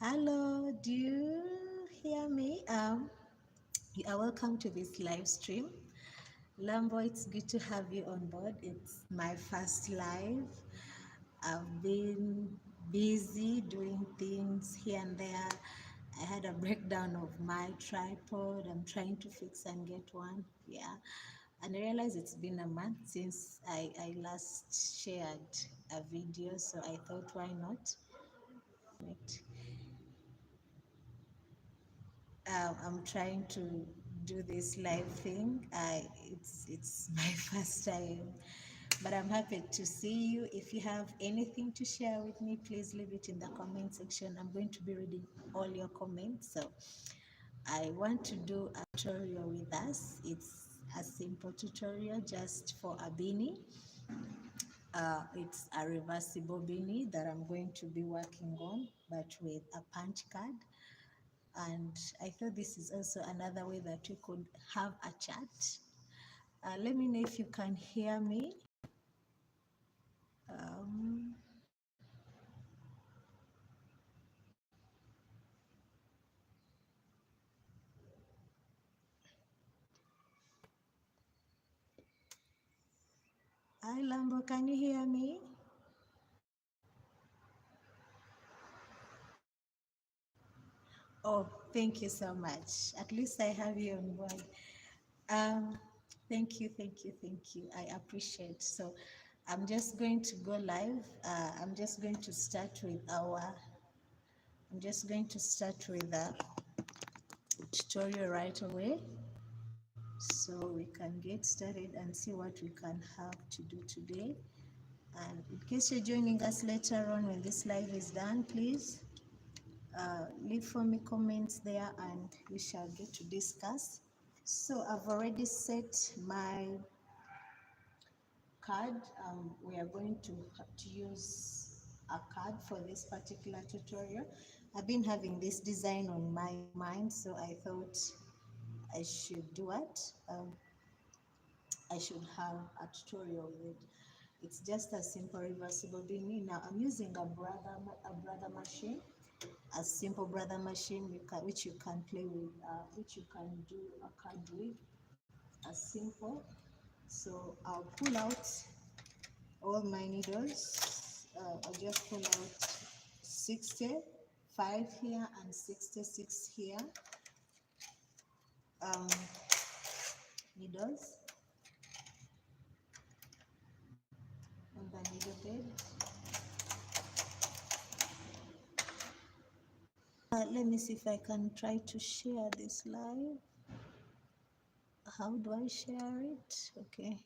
Hello, do you hear me? You are welcome to this live stream. Lambo, it's good to have you on board. It's my first live. I've been busy doing things here and there. I had a breakdown of my tripod. I'm trying to fix and get one. Yeah. And I realized it's been a month since I last shared a video, so I thought, why not? I'm trying to do this live thing. It's my first time, but I'm happy to see you. If you have anything to share with me, please leave it in the comment section. I'm going to be reading all your comments. So I want to do a tutorial with us. It's a simple tutorial just for a beanie. It's a reversible beanie that I'm going to be working on, but with a punch card. And I thought this is also another way that we could have a chat. Let me know if you can hear me. Um, Hi Lambo, can you hear me? Oh, thank you so much. At least I have you on board. Um, thank you. I appreciate. So I'm just going to go live. I'm just going to start with the tutorial right away. So we can get started and see what we can have to do today. And in case you're joining us later on when this live is done, please leave for me comments there and we shall get to discuss. So I've already set my card. We are going to have to use a card for this particular tutorial. I've been having this design on my mind, so I thought I should do it. I should have a tutorial with it. It's just a simple reversible beanie. Now I'm using a brother machine, a simple brother machine which you can play with, which you can do a card with, as simple. So I'll pull out all my needles. I'll just pull out 65 here and 66 here um, needles on the needle bed. Let me see if I can try to share this live. How do I share it? Okay.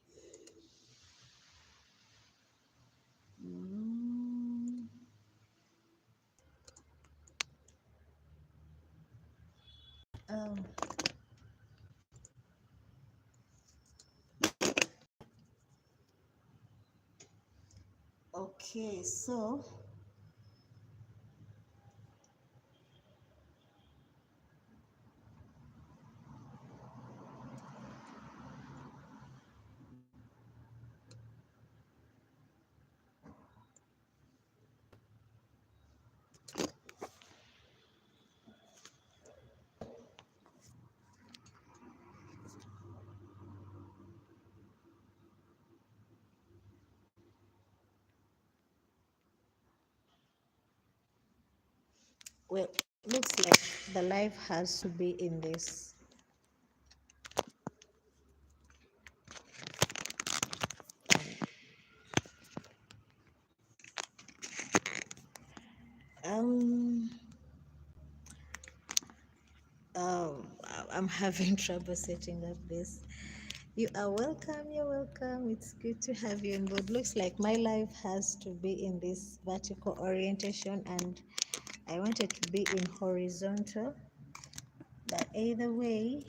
Mm. Um, okay, so well, looks like the live has to be in this. Um, um, I'm having trouble setting up this. You are welcome. You're welcome. It's good to have you on board. Looks like my live has to be in this vertical orientation, and I want it to be in horizontal. But either way,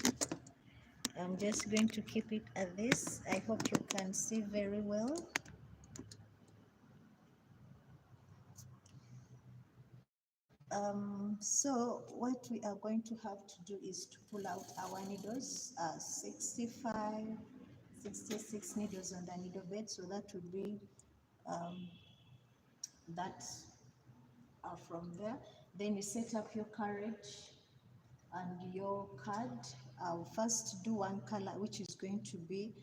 I'm just going to keep it at this. I hope you can see very well. So what we are going to have to do is to pull out our needles, 65, 66 needles on the needle bed. So that would be that from there. Then you set up your carriage and your card. I'll first do one color, which is going to be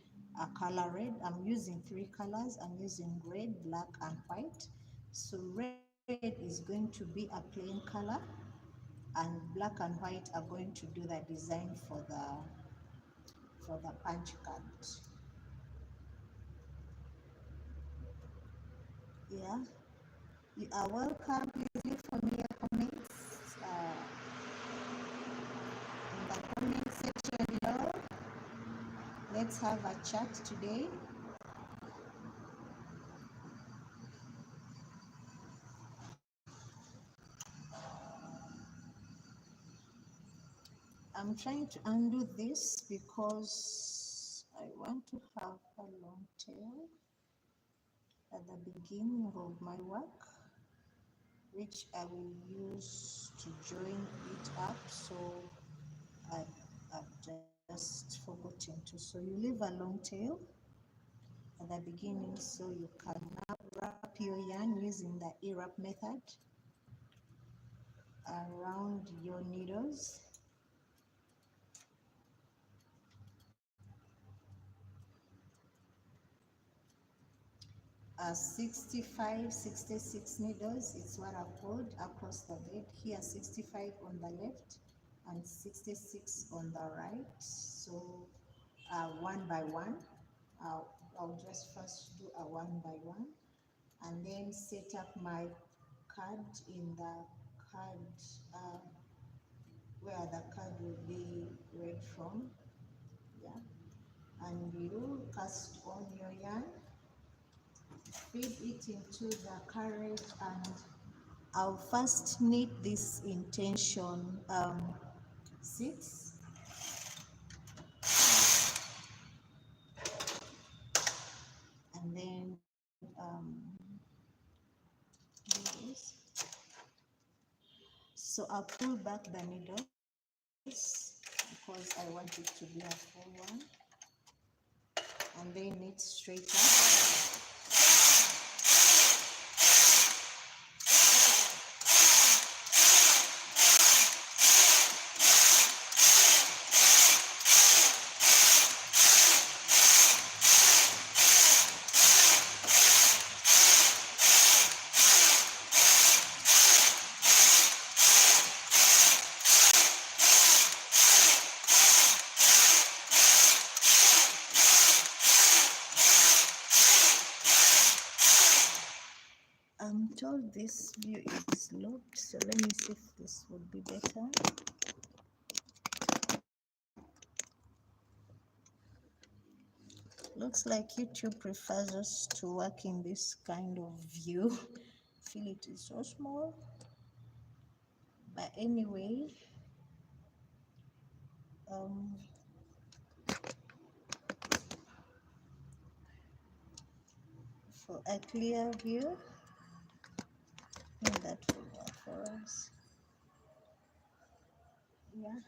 a color red. I'm using three colors. I'm using red, black, and white. So red is going to be a plain color, and black and white are going to do the design for the punch card. Yeah, you are welcome. Please leave for me your comments in the comment section below. Let's have a chat today. I'm trying to undo this because I want to have a long tail at the beginning of my work, which I will use to join it up. So I've just forgotten to. So you leave a long tail at the beginning, so you can now wrap your yarn using the E-wrap method around your needles. 65, 66 needles is what I've pulled across the bed. Here 65 on the left and 66 on the right. So one by one. I'll just first do a one by one and then set up my card in the card where the card will be read from. Yeah, and you cast on your yarn, feed it into the carriage, and I'll first knit this in tension 6, and then do this. So I'll pull back the needles because I want it to be a full one, and then knit straight up. I'm told this view is locked, so let me see if this would be better. Looks like YouTube prefers us to work in this kind of view. I feel it is so small. But anyway, for a clear view, I think that will work for us. Yeah.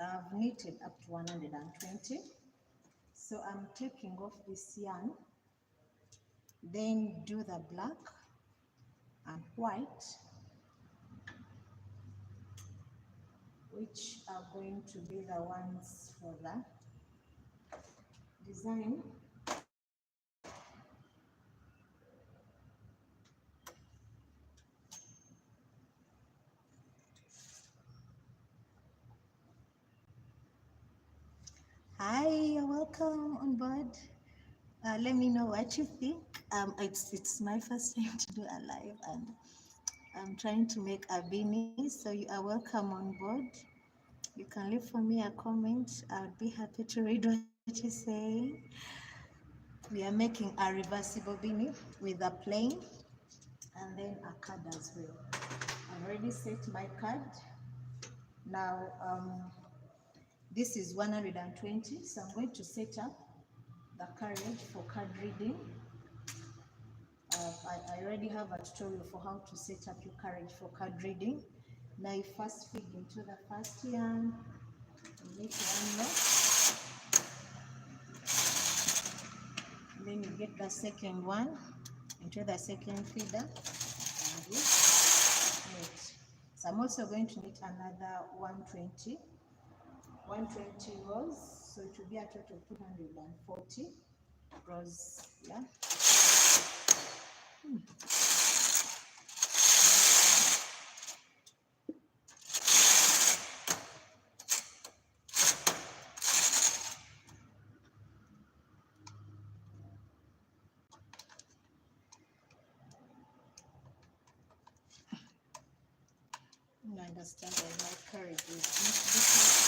I've knitted up to 120. So I'm taking off this yarn, then do the black and white, which are going to be the ones for the design. Hi, you're welcome on board. Let me know what you think. It's my first time to do a live, and I'm trying to make a beanie, so you are welcome on board. You can leave for me a comment. I would be happy to read what you're saying. We are making a reversible beanie with a plain and then a card as well. I've already set my card. Now, this is 120, so I'm going to set up the carriage for card reading. I already have a tutorial for how to set up your carriage for card reading. Now you first feed into the first yarn, you make one knot, then you get the second one into the second feeder, and you knit. So I'm also going to knit another 120 rows, so it will be a total of 240 rows. Yeah. You understand that my carriage is not different.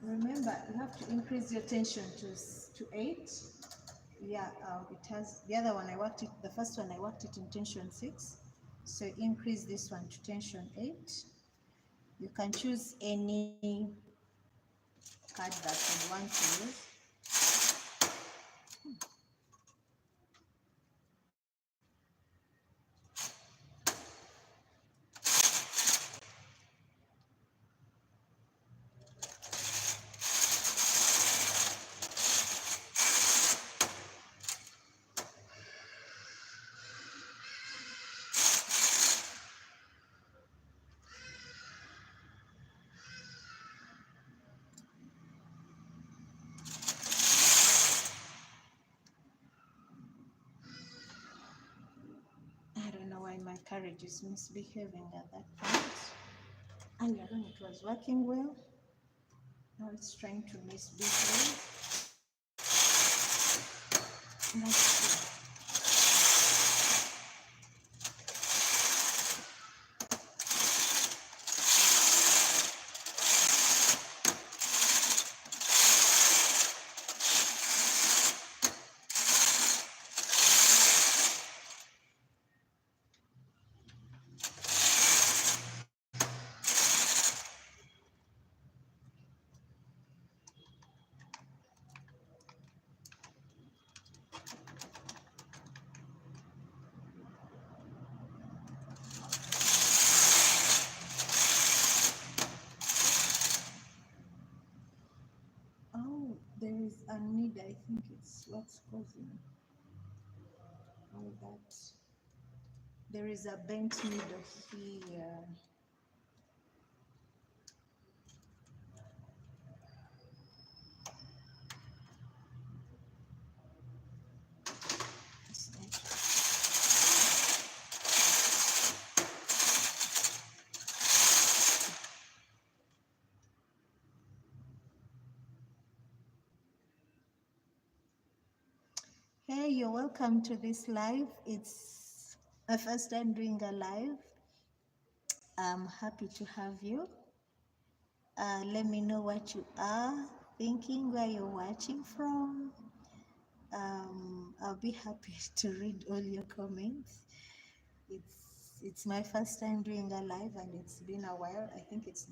Remember, you have to increase your tension to 8. Yeah, it has, the other one I worked it, the first one I worked it in tension 6. So increase this one to tension 8. You can choose any card that you want to use. I don't know why my carriage is misbehaving at that point. And I don't know, it was working well. Now it's trying to misbehave. Let's see. Oh, there is a need. I think it's what's causing all that. There is a bent needle here. Hey, you're welcome to this live. It's my first time doing a live. I'm happy to have you. Let me know what you are thinking, where you're watching from. I'll be happy to read all your comments. It's my first time doing a live, and it's been a while. I think it's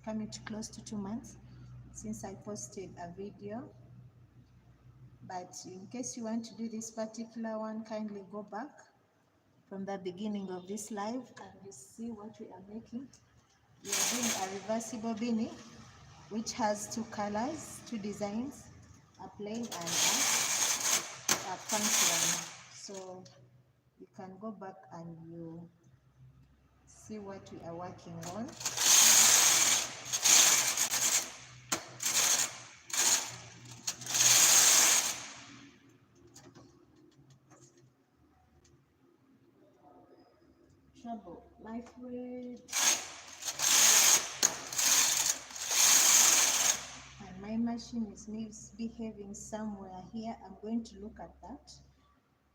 coming to close to 2 months since I posted a video. But in case you want to do this particular one, kindly go back from the beginning of this live and you see what we are making. We are doing a reversible beanie which has 2 colors, 2 designs, a plain and a fancy one. So you can go back and you see what we are working on. Trouble, my friend. And my machine is misbehaving somewhere here. I'm going to look at that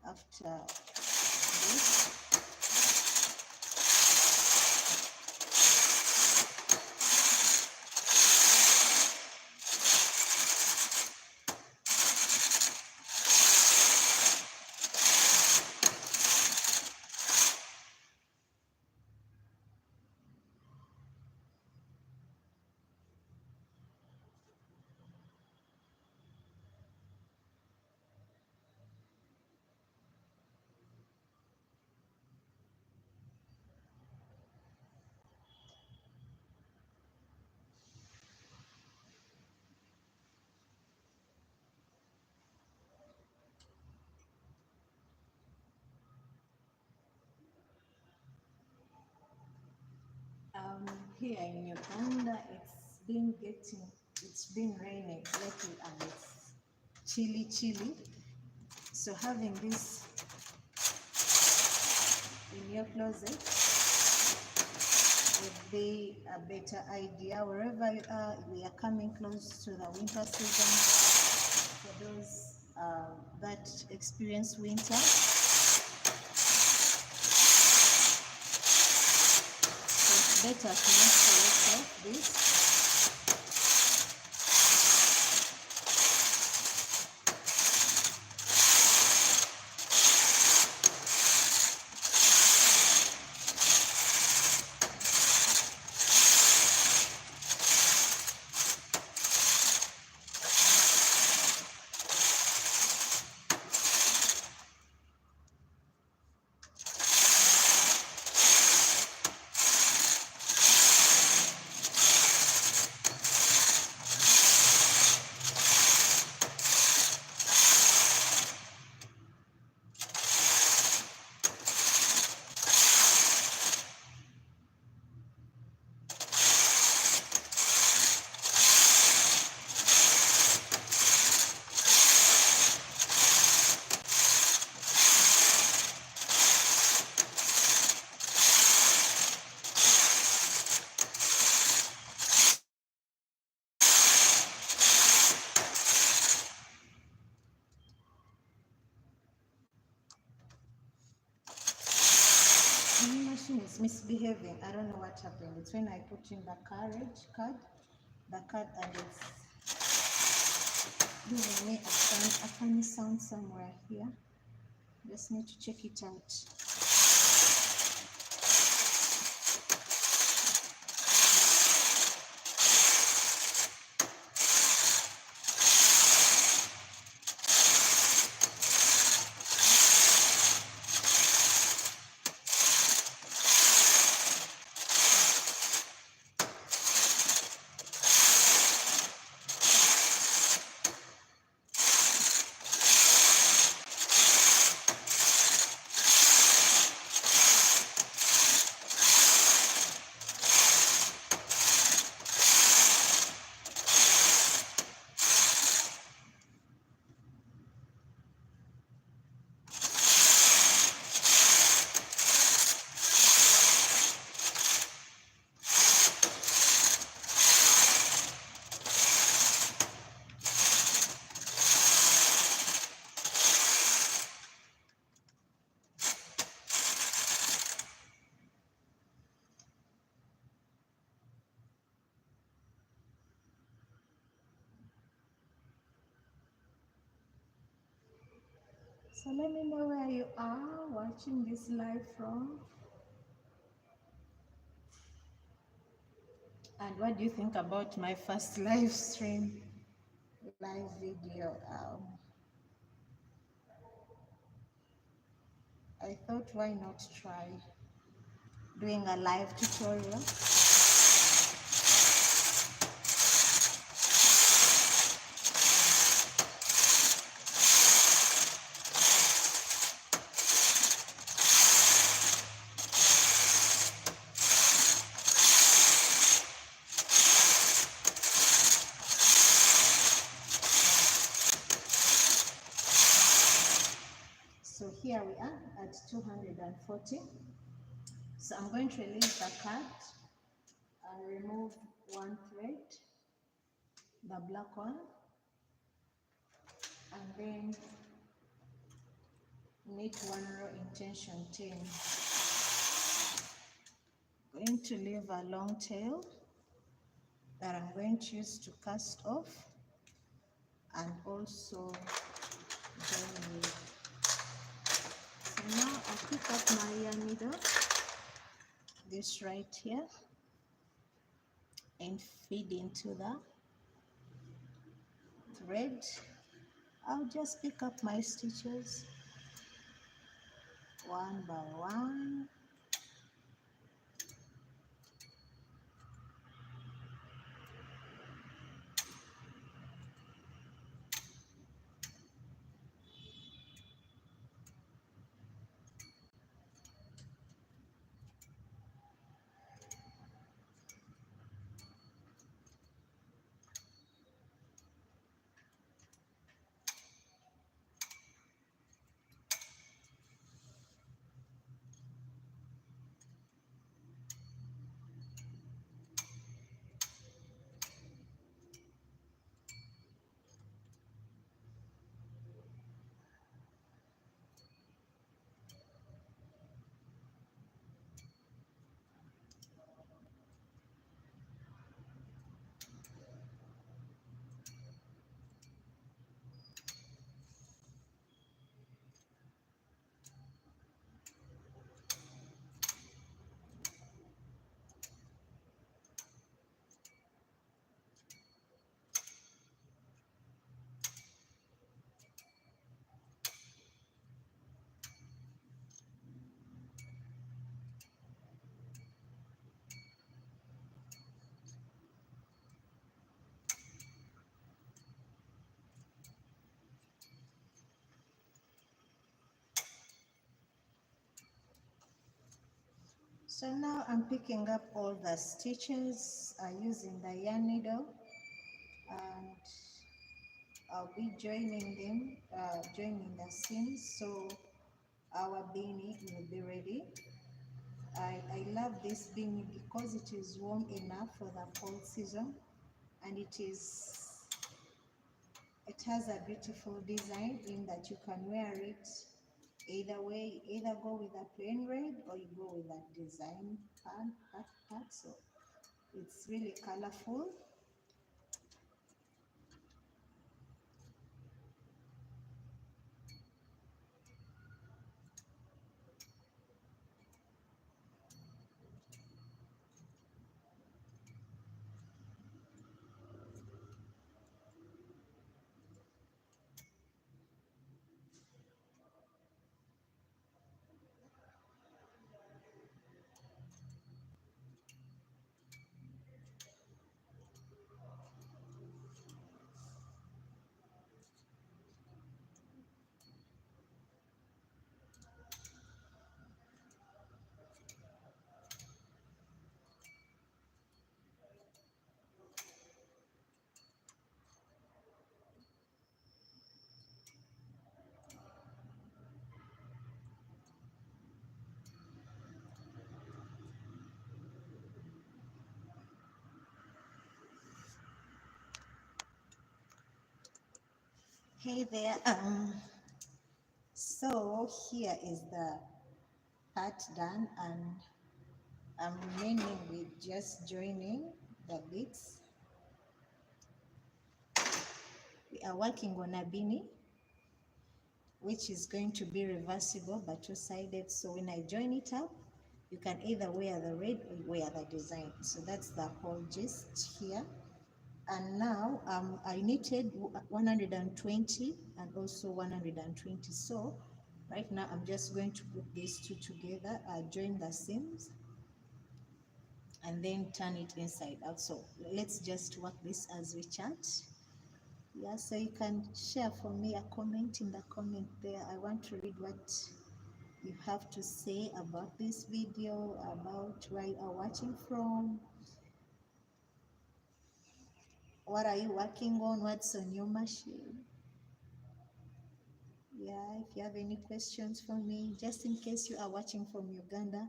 after this. Here in Uganda, it's been raining lately and it's chilly. So having this in your closet would be a better idea. Wherever you are, we are coming close to the winter season. For those that experience winter, so it's better to make for yourself this. My machine is misbehaving. I don't know what happened. It's when I put in the card, and it's giving me a funny sound somewhere here. Just need to check it out. So let me know where you are watching this live from. And what do you think about my first live stream, live video? I thought, why not try doing a live tutorial? here we are at 240. So I'm going to release the card and remove one thread, the black one, and then knit one row in tension 10. Going to leave a long tail that I'm going to use to cast off and also join with. So now I pick up my yarn needle, this right here, and feed into the thread. I'll just pick up my stitches one by one. So now I'm picking up all the stitches using the yarn needle, and I'll be joining them, joining the seams, so our beanie will be ready. I love this beanie because it is warm enough for the cold season, and it has a beautiful design in that you can wear it either way, either go with a plain red or you go with a design part. So it's really colorful. Hey there, so here is the part done, and I'm remaining with just joining the bits. We are working on a beanie which is going to be reversible but two-sided, so when I join it up, you can either wear the red or wear the design. So that's the whole gist here. And now I knitted 120 and also 120. So right now I'm just going to put these two together, join the seams, and then turn it inside out. So let's just work this as we chat. Yeah, so you can share for me a comment in the comment there. I want to read what you have to say about this video, about where you are watching from, what are you working on, what's on your machine. Yeah, if you have any questions for me, just in case you are watching from Uganda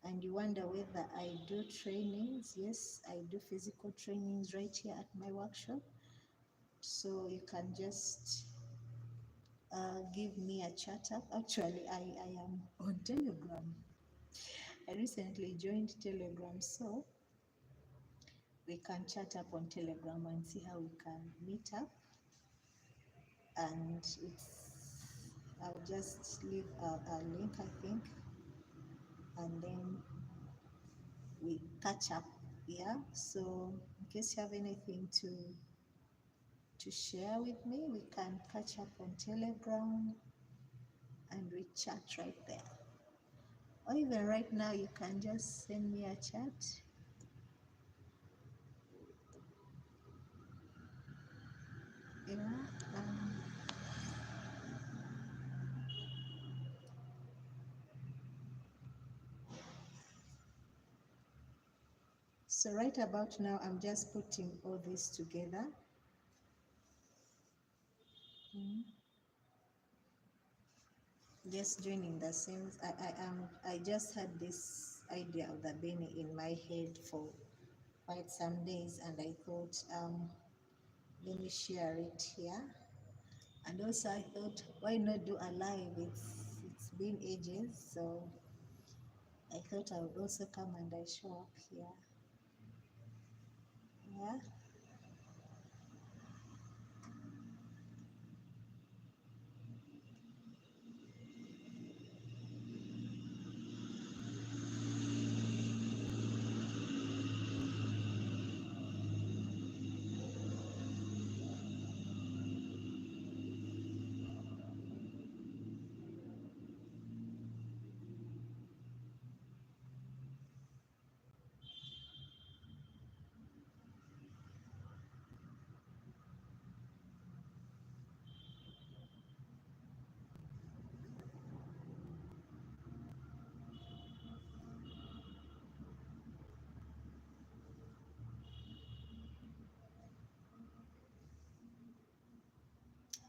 and you wonder whether I do trainings, yes, I do physical trainings right here at my workshop. So you can just give me a chat up. Actually, I am on Telegram. I recently joined Telegram, so we can chat up on Telegram and see how we can meet up. And I'll just leave a link, I think, and then we catch up. Yeah. So in case you have anything to share with me, we can catch up on Telegram and we chat right there. Or even right now, you can just send me a chat. Yeah. Um, so right about now, I'm just putting all this together. Mm. Just joining the same. I just had this idea of the beanie in my head for quite some days, and I thought, let me share it here. And also I thought, why not do a live? It's been ages, so I thought I would also come and I show up here. Yeah.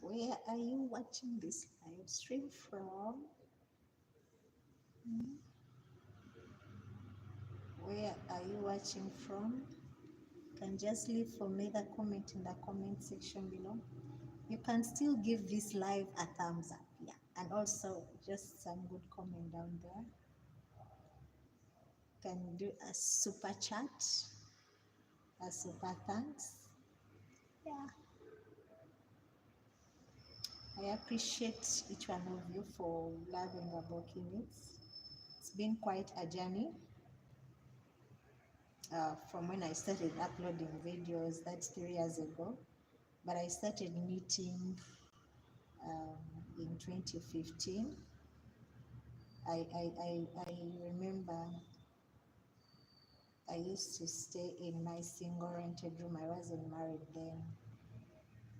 Where are you watching this live stream from? Hmm? Where are you watching from? You can just leave for me the comment in the comment section below. You can still give this live a thumbs up, yeah, and also just some good comment down there. Can do a super chat, a super thanks. Yeah, I appreciate each one of you for loving about Kineeds. It's been quite a journey from when I started uploading videos, that's 3 years ago. But I started knitting um, in 2015. I remember I used to stay in my single rented room. I wasn't married then.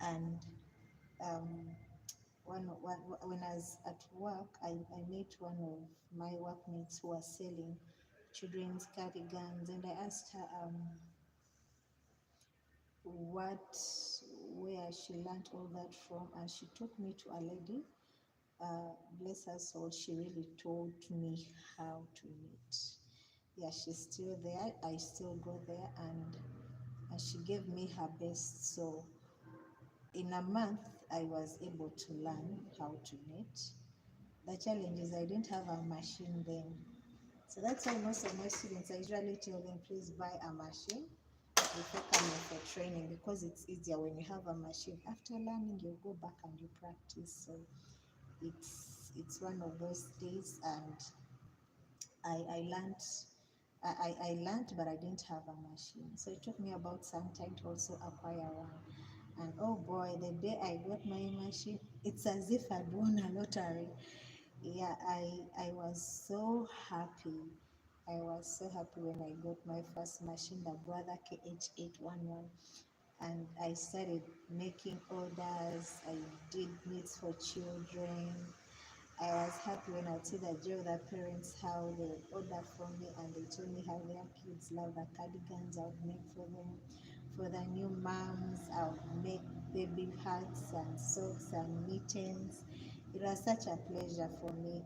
And um, when I was at work, I met one of my workmates who was selling children's cardigans, and I asked her where she learned all that from, and she took me to a lady. Bless her soul, she really told me how to knit. Yeah, she's still there. I still go there, and she gave me her best. So in a month, I was able to learn how to knit. The challenge is I didn't have a machine then. So that's why most of my students, I usually tell them, please buy a machine before coming for training, because it's easier when you have a machine. After learning, you go back and you practice. So it's one of those days, and I learned. I learned, but I didn't have a machine. So it took me about some time to also acquire one. And oh boy, the day I got my machine, it's as if I'd won a lottery. Yeah, I was so happy. I was so happy when I got my first machine, the Brother KH811. And I started making orders. I did meets for children. I was happy when I'd see the joy of the parents, how they would order from me and they told me how their kids love the cardigans I would make for them. For the new moms, I would make baby hats and socks and mittens. It was such a pleasure for me.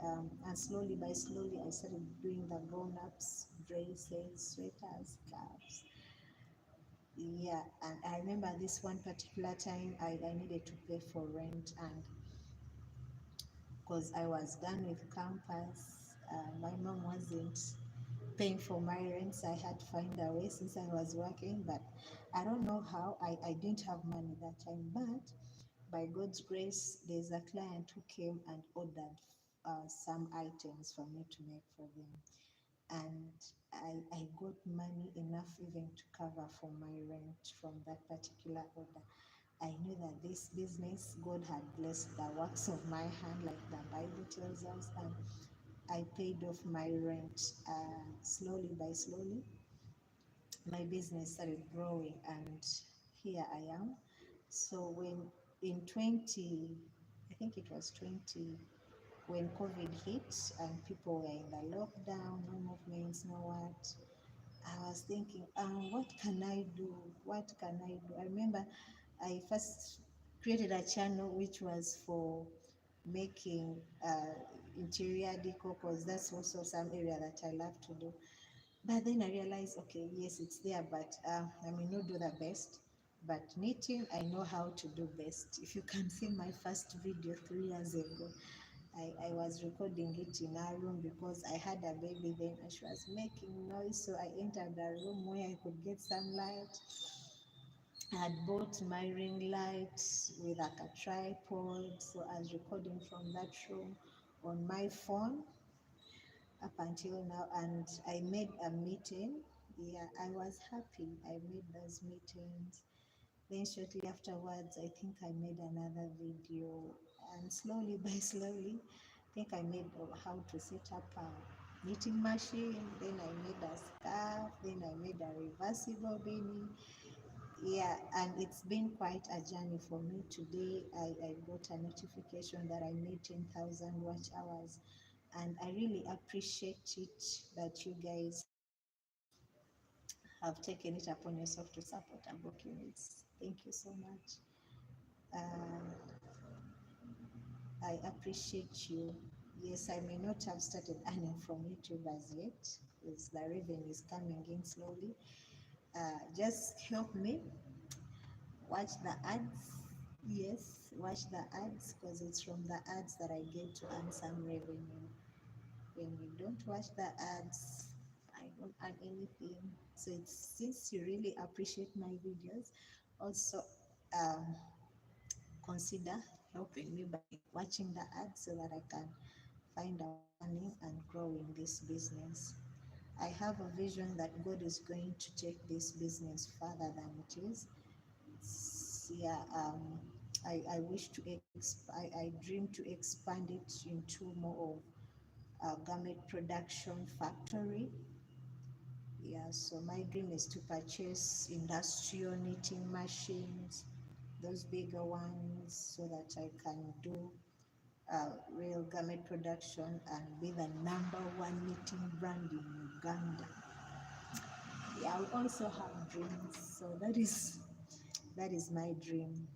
And slowly by slowly, I started doing the grown-ups, dresses, sweaters, scarves. Yeah, and I remember this one particular time I needed to pay for rent, and because I was done with campus, my mom wasn't paying for my rent, so I had to find a way since I was working. But I don't know how, I didn't have money that time. But by God's grace, there's a client who came and ordered some items for me to make for them. And I got money enough even to cover for my rent from that particular order. I knew that this business, God had blessed the works of my hand, like the Bible tells us, and I paid off my rent slowly by slowly. My business started growing, and here I am. So when in 20, I think it was 20, when COVID hit and people were in the lockdown, no movements, no what, I was thinking, what can I do? What can I do? I remember I first created a channel which was for making interior decor, because that's also some area that I love to do. But then I realized, okay, yes, it's there, but I may not do the best. But knitting, I know how to do best. If you can see my first video 3 years ago, I was recording it in our room because I had a baby then and she was making noise. So I entered a room where I could get some light. I had bought my ring light with like a tripod. So I was recording from that room on my phone up until now, and I made a meeting. Yeah, I was happy. I made those meetings. Then shortly afterwards, I think I made another video, and slowly by slowly, I think I made how to set up a knitting machine. Then I made a scarf. Then I made a reversible beanie. Yeah, and it's been quite a journey for me. Today, I got a notification that I made 10,000 watch hours, and I really appreciate it that you guys have taken it upon yourself to support Abo Kids. Thank you so much. Uh, I appreciate you. Yes, I may not have started earning from YouTube as yet, because the revenue is coming in slowly. Just help me watch the ads. Yes, watch the ads, because it's from the ads that I get to earn some revenue. When you don't watch the ads, I don't earn anything. So it's, since you really appreciate my videos, also um, consider helping me by watching the ads so that I can find a way of earning and growing this business. I have a vision that God is going to take this business further than it is. Yeah, I wish to I dream to expand it into more of a garment production factory. Yeah, so my dream is to purchase industrial knitting machines, those bigger ones, so that I can do real garment production and be the #1 knitting brand in Uganda. Yeah, I also have dreams, so that is my dream,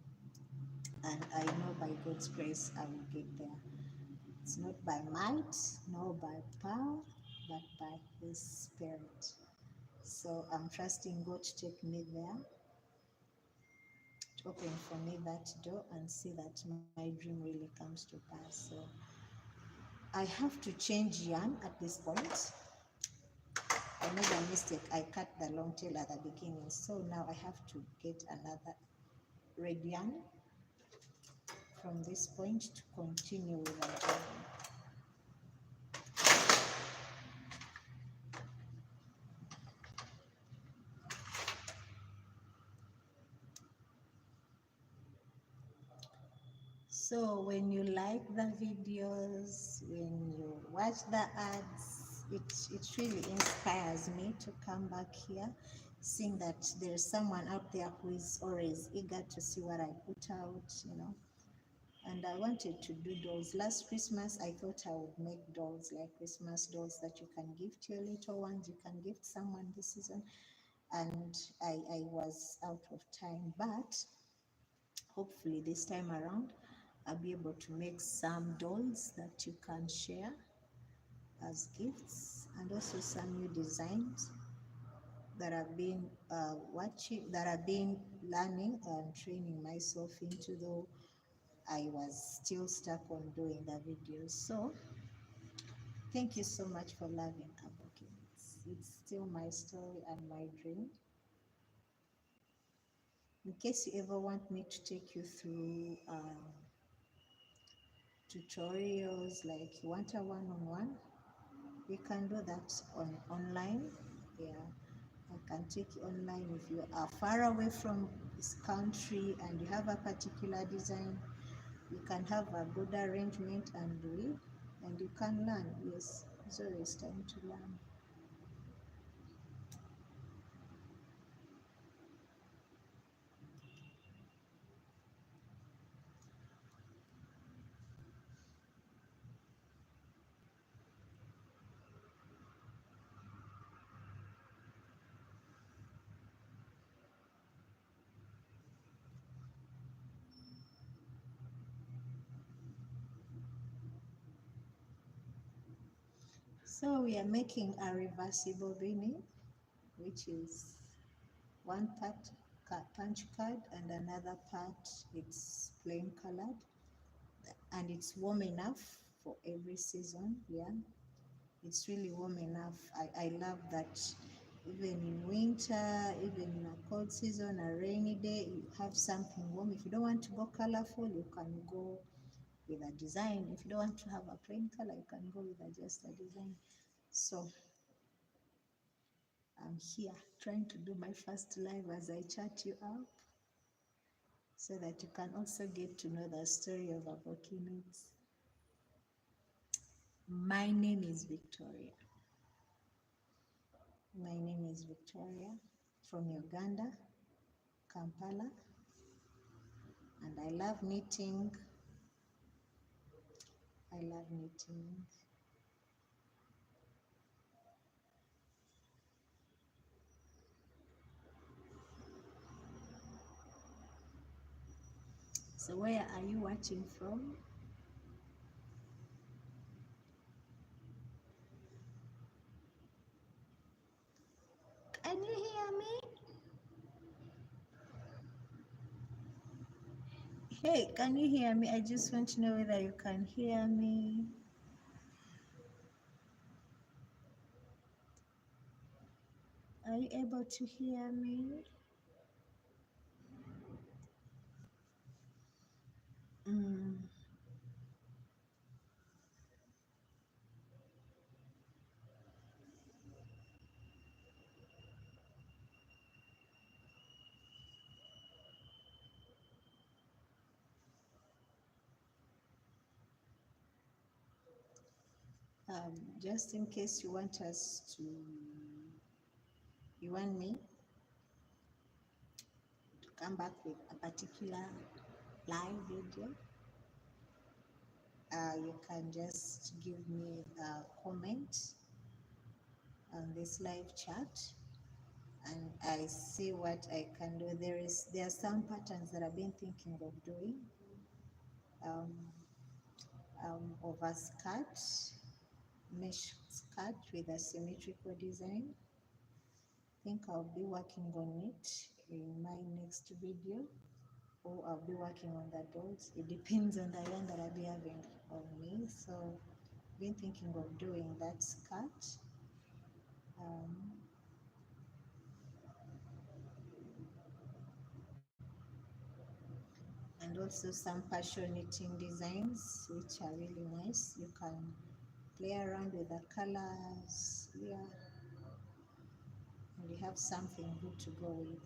and I know by God's grace I will get there. It's not by might, nor by power, but by His Spirit. So I'm trusting God to take me there, to open for me that door and see that my dream really comes to pass. So I have to change yarn at this point. I made a mistake. I cut the long tail at the beginning. So now I have to get another red yarn from this point to continue with the journey. So when you like the videos, when you watch the ads, it really inspires me to come back here, seeing that there's someone out there who is always eager to see what I put out. And I wanted to do dolls. Last Christmas, I thought I would make dolls, like Christmas dolls that you can give to your little ones, you can gift someone this season. And I was out of time, but hopefully this time around, I'll be able to make some dolls that you can share as gifts, and also some new designs that I've been watching, that I've been learning and training myself into, though I was still stuck on doing the videos. So thank you so much for loving Aboki. It's still my story and my dream. In case you ever want me to take you through tutorials, like you want a one-on-one, we can do that online. Yeah, I can take you online. If you are far away from this country and you have a particular design, you can have a good arrangement and you can learn. Yes, it's always time to learn. So we are making a reversible beanie, which is one part punch card and another part it's plain colored, and it's warm enough for every season. Yeah, it's really warm enough. I love that. Even in winter, even in a cold season, a rainy day, you have something warm. If you don't want to go colorful, you can go with a design. If you don't want to have a plain color, you can go with just a design. So I'm here trying to do my first live as I chat you up, so that you can also get to know the story of Abokinuts. My name is Victoria. My name is Victoria from Uganda, Kampala, and I love knitting. I love knitting. So where are you watching from? Can you hear me? Hey, can you hear me? I just want to know whether you can hear me. Are you able to hear me? Mm. Just in case you want me to come back with a particular live video, you can just give me a comment on this live chat, and I see what I can do. There are some patterns that I've been thinking of doing, um, of a skirt, mesh skirt with a symmetrical design. I think I'll be working on it in my next video, or I'll be working on the dolls. It depends on the yarn that I'll be having on me. So I've been thinking of doing that skirt. Um, and also some passion knitting designs, which are really nice. You can play around with the colors, yeah, and you have something good to go with.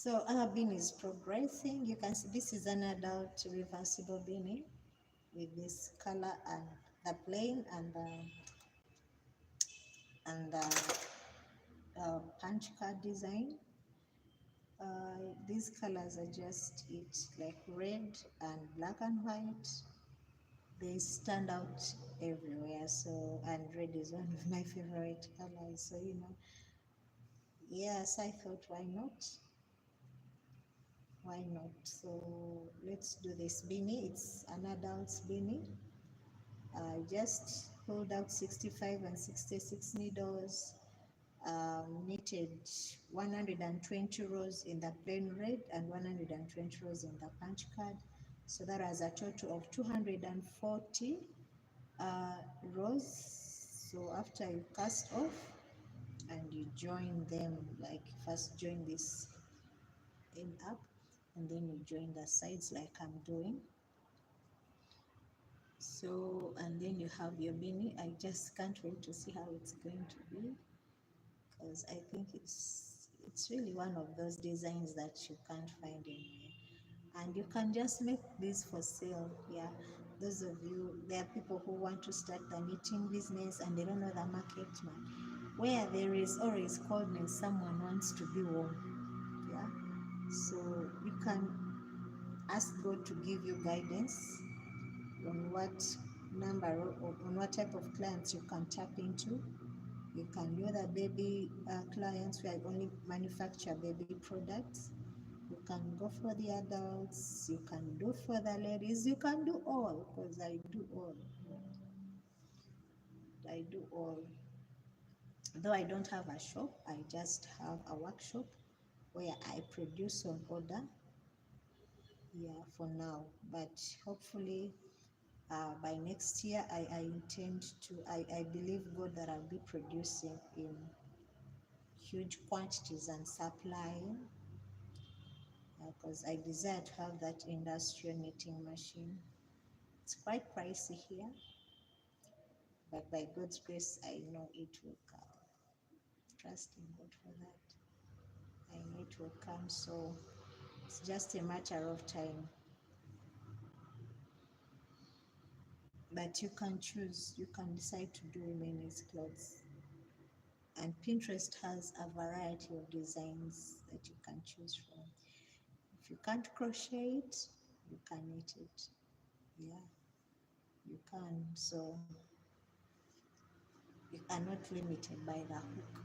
So our beanie is progressing. You can see this is an adult reversible beanie with this color and the plain and punch card design. These colors are just it, like red and black and white. They stand out everywhere. So, and red is one of my favorite colors. So, yes, I thought, why not? Why not? So let's do this beanie. It's an adult's beanie. I just pulled out 65 and 66 needles, knitted 120 rows in the plain red and 120 rows in the punch card. So that was a total of 240 rows. So after you cast off and you join them, like first join this end up and then you join the sides like I'm doing. So, and then you have your beanie. I just can't wait to see how it's going to be, because I think it's really one of those designs that you can't find anywhere. And you can just make this for sale. Yeah, those of you, there are people who want to start the knitting business and they don't know the market, man. Where there is always coldness, someone wants to be warm. Yeah, so you can ask God to give you guidance on what number or on what type of clients you can tap into. You can do the baby clients where I only manufacture baby products. You can go for the adults. You can do for the ladies. You can do all, because I do all. I do all. Though I don't have a shop, I just have a workshop where I produce on order. Yeah, for now. But hopefully by next year, I intend to, I believe God that I'll be producing in huge quantities and supplying, because I desire to have that industrial knitting machine. It's quite pricey here, but by God's grace, I know it will come. Trust in God for that. I know it will come, so it's just a matter of time. But you can choose, you can decide to do women's clothes. And Pinterest has a variety of designs that you can choose from. If you can't crochet it, you can knit it. Yeah, you can. So you are not limited by the hook.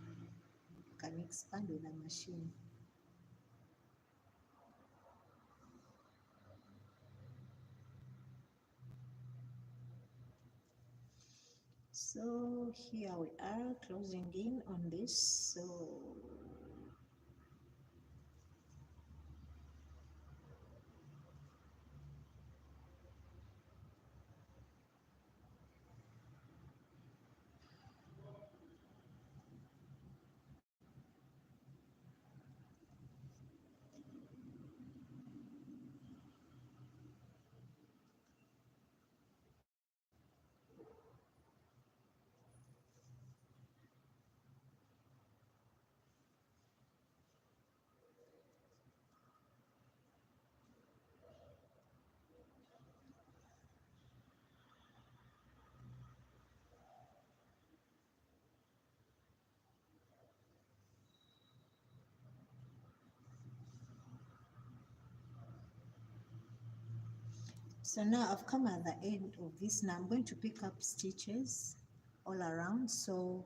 You can expand with the machine. So here we are closing in on this. So now I've come at the end of this. Now I'm going to pick up stitches all around, so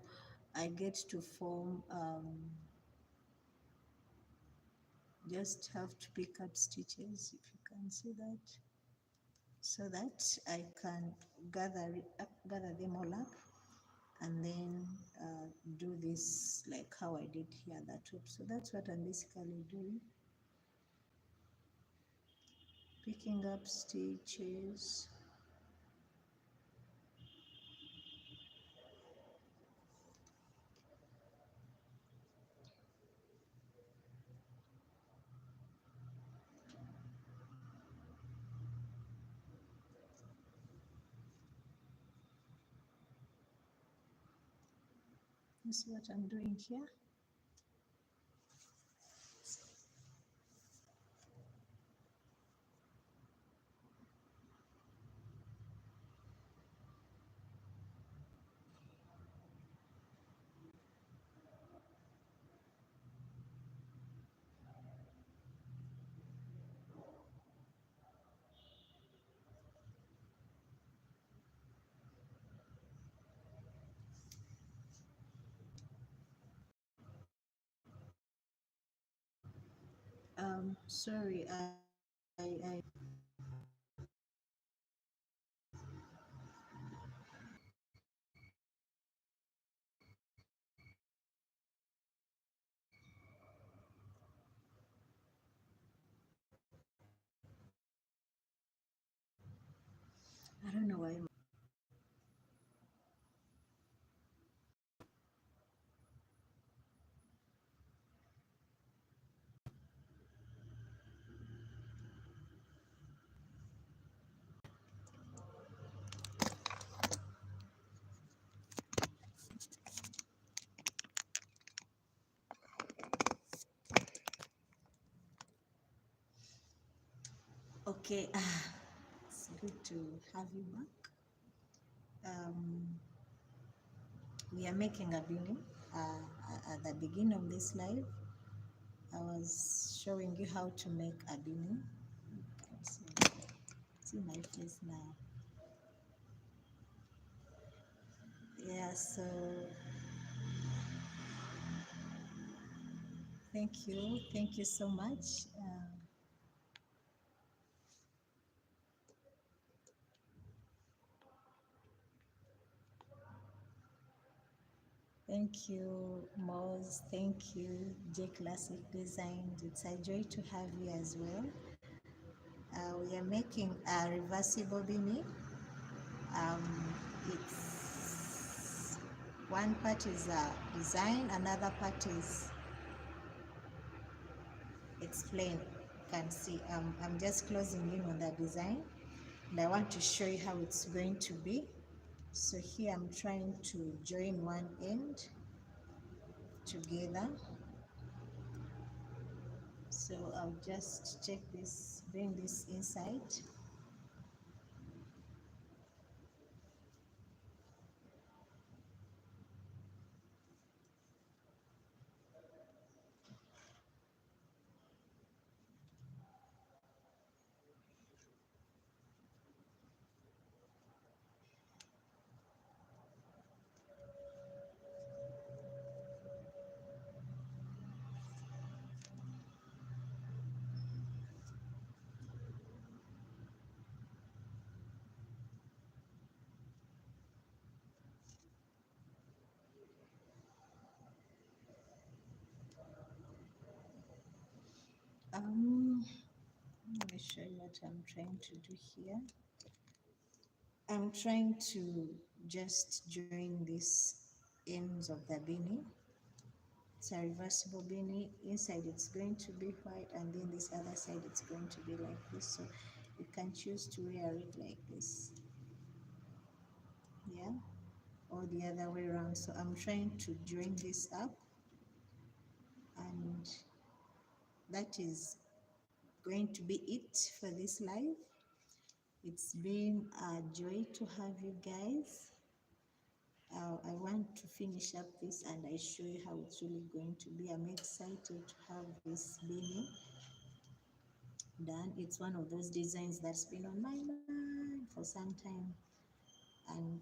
I get to form, just have to pick up stitches, if you can see that, so that I can gather them all up, and then do this like how I did here at the top. So that's what I'm basically doing, picking up stitches. You see what I'm doing here? Sorry, I don't know why. Okay, it's good to have you back. Um, we are making a beanie. At the beginning of this live, I was showing you how to make a beanie. You can see my face now. Yeah, so thank you so much. Thank you, Moz. Thank you, J Classic Designs. It's a joy to have you as well. We are making a reversible beanie. It's one part is a design, another part is explain. You can see I'm just closing in on the design, and I want to show you how it's going to be. So here I'm trying to join one end together. So I'll just take this, bring this inside. Let me show you what I'm trying to do here. I'm trying to just join these ends of the beanie. It's a reversible beanie. Inside it's going to be white, and then this other side it's going to be like this. So you can choose to wear it like this, yeah, or the other way around. So I'm trying to join this up, and that is going to be it for this live. It's been a joy to have you guys. I want to finish up this and I show you how it's really going to be. I'm excited to have this beanie done. It's one of those designs that's been on my mind for some time. And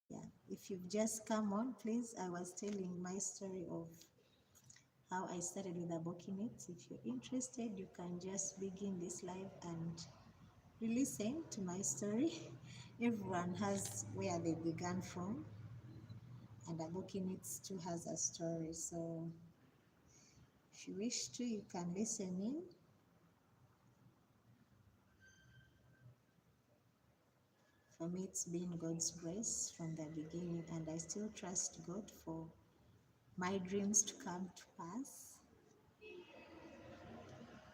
yeah, if you've just come on, please, I was telling my story of how I started with the booking knits. If you're interested, you can just begin this live and listen to my story. Everyone has where they began from, and a booking knits too has a story. So if you wish to, you can listen in. For me, it's been God's grace from the beginning, and I still trust God for my dreams to come to pass.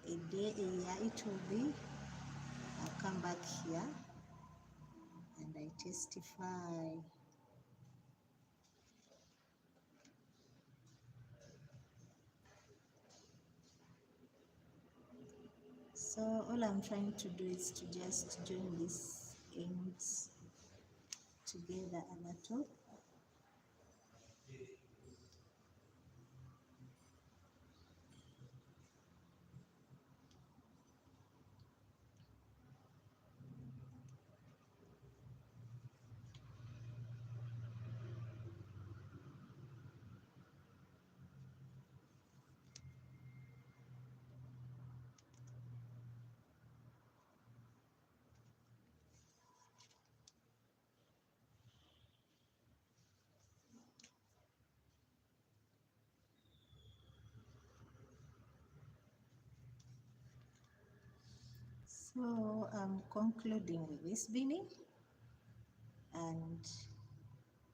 A day, a year it will be. I'll come back here and I testify. So all I'm trying to do is to just join these ends together at the top. So I'm concluding with this beanie, and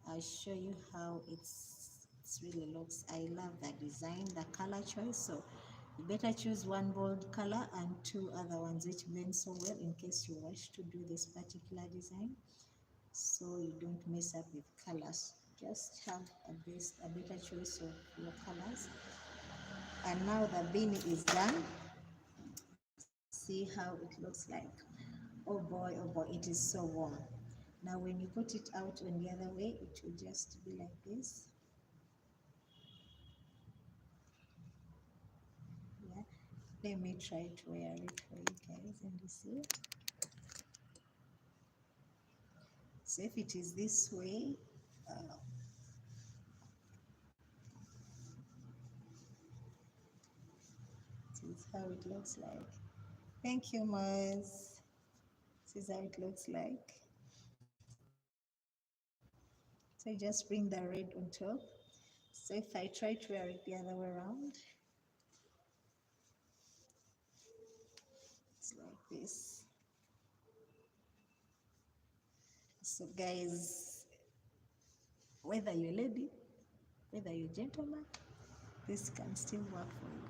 I'll show you how it's really looks. I love the design, the color choice. So you better choose one bold color and two other ones which blend so well in case you wish to do this particular design, so you don't mess up with colors. Just have a better choice of your colors. And now the beanie is done. See how it looks like. Oh boy, it is so warm. Now when you put it out on the other way, it will just be like this. Yeah, let me try to wear it for you guys and you see. So if it is this way, this is how it looks like. Thank you, Mars. This is how it looks like. So I just bring the red on top. So if I try to wear it the other way around, it's like this. So guys, whether you're lady, whether you're gentleman, this can still work for you.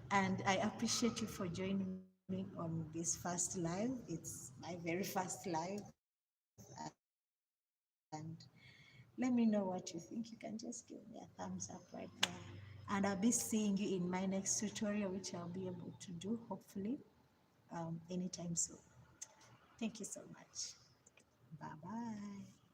And I appreciate you for joining me on this first live. It's my very first live, and let me know what you think. You can just give me a thumbs up right there. And I'll be seeing you in my next tutorial, which I'll be able to do hopefully anytime soon. Thank you so much. Bye bye.